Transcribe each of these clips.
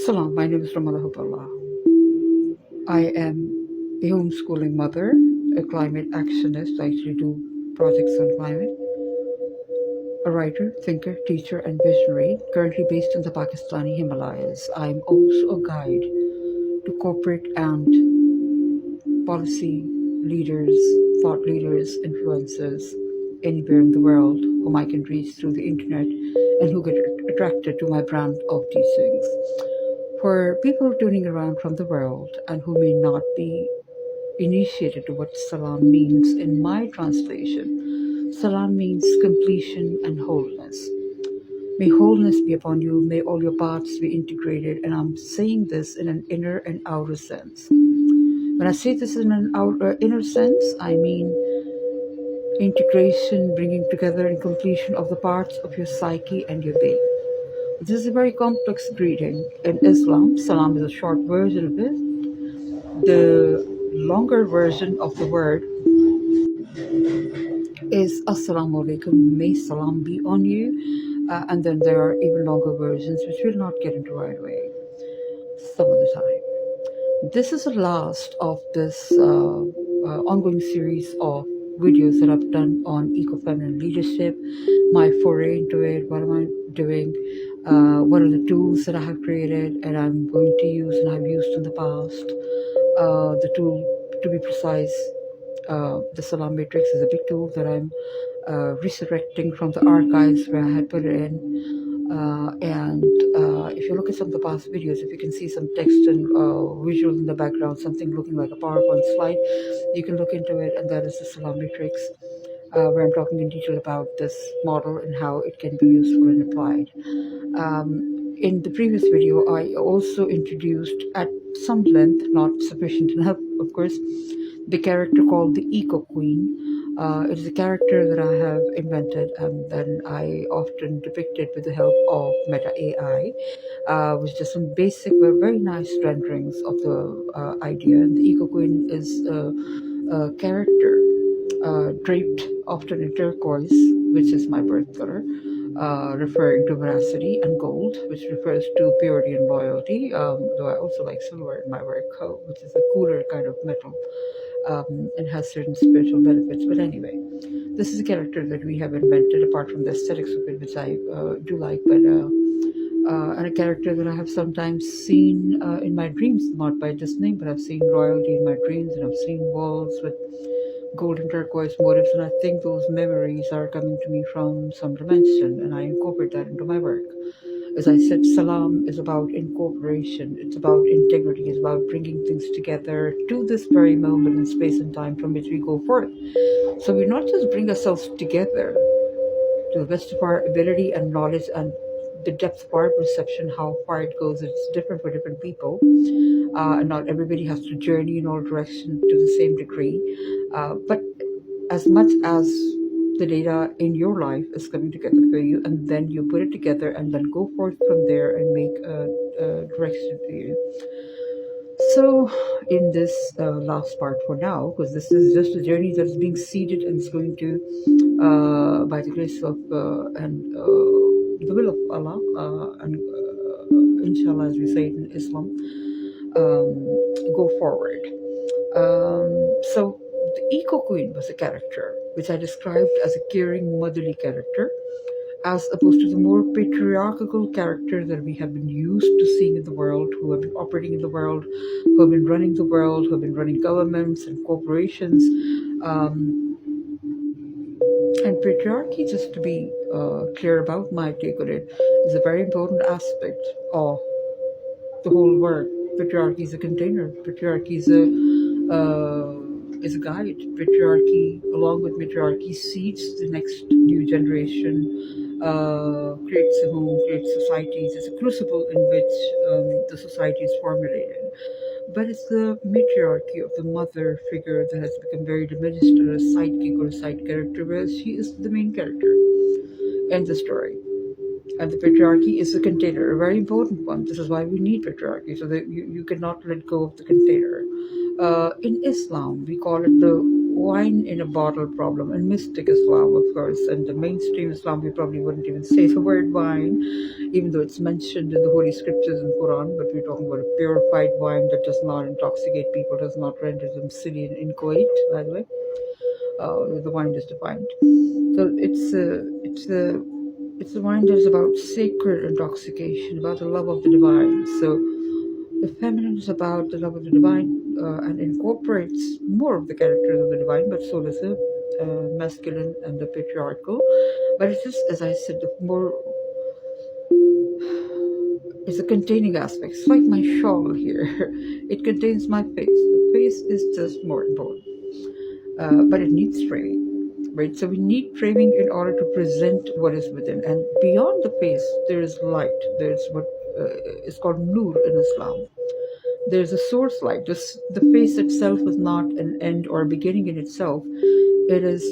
Salam, my name is Ramala Hubb'Allah. I am a homeschooling mother, a climate actionist. I actually do projects on climate, a writer, thinker, teacher, and visionary, currently based in the Pakistani Himalayas. I'm also a guide to corporate and policy leaders, thought leaders, influencers anywhere in the world whom I can reach through the internet and who get attracted to my brand of teachings. For people tuning around from the world and who may not be initiated to what salam means, in my translation, salam means completion and wholeness. May wholeness be upon you, may all your parts be integrated, and I'm saying this in an inner and outer sense. When I say this in an inner sense, I mean integration, bringing together and completion of the parts of your psyche and your being. This is a very complex greeting. In Islam, salam is a short version of it. The longer version of the word is Assalamu alaikum, may salam be on you. And then there are even longer versions, which we'll not get into right away, some other time. This is the last of this ongoing series of videos that I've done on eco-feminine leadership, my foray into it, what am I doing, what are the tools that I have created and I'm going to use and have used in the past. The tool, to be precise, the Salam Matrix is a big tool that I'm resurrecting from the archives where I had put it in. If you look at some of the past videos, if you can see some text and visual in the background, something looking like a PowerPoint slide, you can look into it, and that is the Salam Matrix, where I'm talking in detail about this model and how it can be useful and applied. In the previous video, I also introduced at some length, not sufficient enough, of course, the character called the Eco Queen. It is a character that I have invented and then I often depict it with the help of Meta AI, which is some basic, very nice renderings of the idea. And the Eco Queen is a character draped often in turquoise, which is my birth color, referring to veracity, and gold, which refers to purity and loyalty, though I also like silver in my work, which is a cooler kind of metal. And has certain spiritual benefits. But anyway, this is a character that we have invented, apart from the aesthetics of it, which I do like, but and a character that I have sometimes seen in my dreams, not by this name, but I've seen royalty in my dreams, and I've seen walls with gold and turquoise motifs, and I think those memories are coming to me from some dimension, and I incorporate that into my work. As I said, salam is about incorporation, it's about integrity, it's about bringing things together to this very moment in space and time from which we go forth. So we not just bring ourselves together to the best of our ability and knowledge and the depth of our perception, how far it goes, it's different for different people. And not everybody has to journey in all directions to the same degree. But as much as the data in your life is coming together for you, and then you put it together and then go forth from there and make a direction for you. So in this last part for now, because this is just a journey that's being seeded and it's going to, by the grace of and the will of Allah, and inshallah, as we say it in Islam, go forward. So the Eco Queen was a character which I described as a caring, motherly character, as opposed to the more patriarchal character that we have been used to seeing in the world, who have been operating in the world, who have been running the world, who have been running governments and corporations. And patriarchy, just to be clear about my take on it, is a very important aspect of the whole work. Patriarchy is a container. Patriarchy is a guide. Patriarchy, along with matriarchy, seeds the next new generation, creates a home, creates societies. It's a crucible in which the society is formulated. But it's the matriarchy of the mother figure that has become very diminished, or a sidekick or a side character, whereas she is the main character in the story. And the patriarchy is a container, a very important one. This is why we need patriarchy, so that you cannot let go of the container. In Islam, we call it the wine in a bottle problem, and mystic Islam, of course, and the mainstream Islam, we probably wouldn't even say the word wine, even though it's mentioned in the Holy Scriptures and Quran. But we're talking about a purified wine that does not intoxicate people, does not render them silly in Kuwait, by the way. The wine is defined. So it's a wine that is about sacred intoxication, about the love of the divine. So the feminine is about the love of the divine and incorporates more of the characters of the divine, but so does the masculine and the patriarchal. But it's just, as I said, the more it's a containing aspect. It's like my shawl here. It contains my face. The face is just more important, but it needs framing, right? So we need framing in order to present what is within, and beyond the face, there is light. There's what is called nur in Islam. There's a source light. The face itself is not an end or a beginning in itself. It is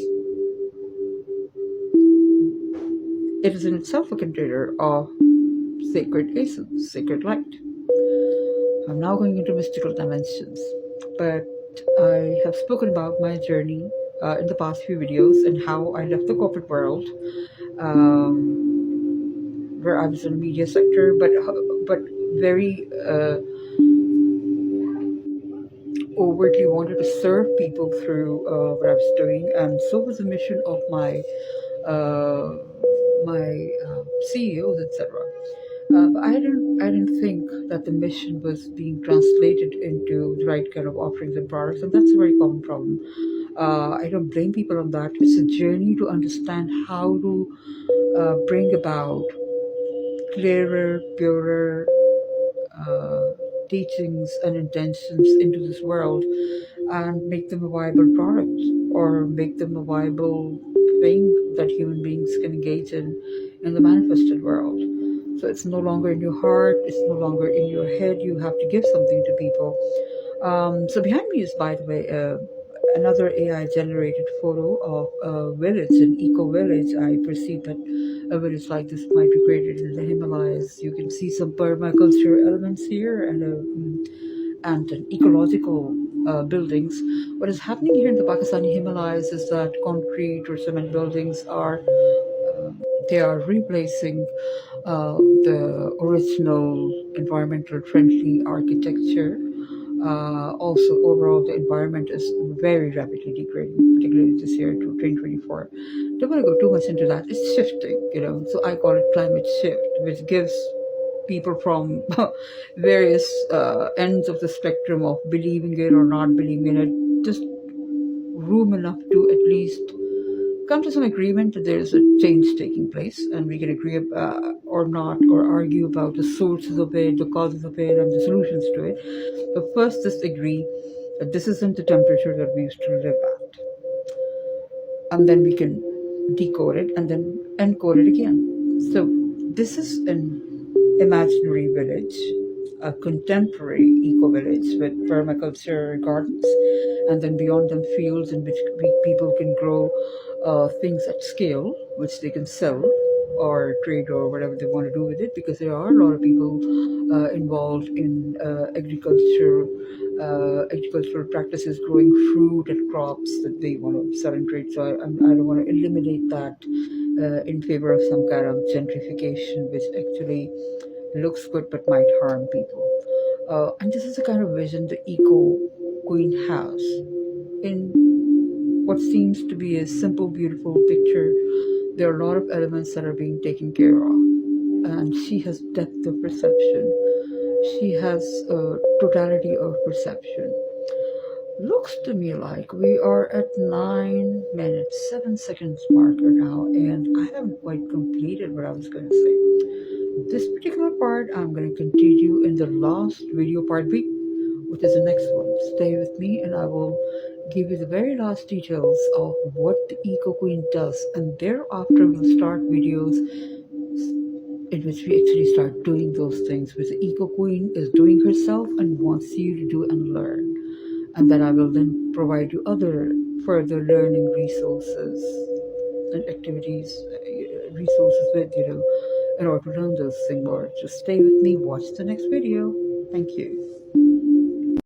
in itself a container of sacred essence, sacred light. I'm now going into mystical dimensions, but I have spoken about my journey in the past few videos and how I left the corporate world, where I was in the media sector, but very overtly wanted to serve people through what I was doing, and so was the mission of my CEOs, etc. But I didn't think that the mission was being translated into the right kind of offerings and products, and that's a very common problem. I don't blame people on that. It's a journey to understand how to bring about clearer, purer teachings and intentions into this world and make them a viable product, or make them a viable thing that human beings can engage in the manifested world. So it's no longer in your heart, it's no longer in your head. You have to give something to people. So behind me is, by the way, another AI generated photo of a village, an eco village. I perceive that a village like this might be created in the Himalayas. You can see some permaculture elements here and an ecological buildings. What is happening here in the Pakistani Himalayas is that concrete or cement buildings are they are replacing the original environmental friendly architecture. Also, overall, the environment is very rapidly degrading, particularly this year to 2024. Don't want to go too much into that. It's shifting, so I call it climate shift, which gives people from various ends of the spectrum of believing it or not believing in it just room enough to at least come to some agreement that there's a change taking place, and we can agree or not, or argue about the sources of it, the causes of it, and the solutions to it. But first, just agree that this isn't the temperature that we used to live at, and then we can decode it and then encode it again. So this is an imaginary village, a contemporary eco-village with permaculture gardens, and then beyond them fields in which people can grow things at scale, which they can sell or trade or whatever they want to do with it, because there are a lot of people involved in agricultural practices, growing fruit and crops that they want to sell and trade. So I don't want to eliminate that in favor of some kind of gentrification, which actually looks good but might harm people. And this is the kind of vision the Eco Queen has in what seems to be a simple, beautiful picture. There are a lot of elements that are being taken care of, and she has depth of perception. She has a totality of perception. Looks to me like we are at 9 minutes, 7 seconds marker now, and I haven't quite completed what I was going to say. This particular part I'm going to continue in the last video, part B, which is the next one. Stay with me and I will give you the very last details of what the Eco Queen does, and thereafter we'll start videos in which we actually start doing those things which the Eco Queen is doing herself and wants you to do and learn. And then I will then provide you other further learning resources and activities, resources with, in order to learn those things more. Just stay with me, watch the next video. Thank you.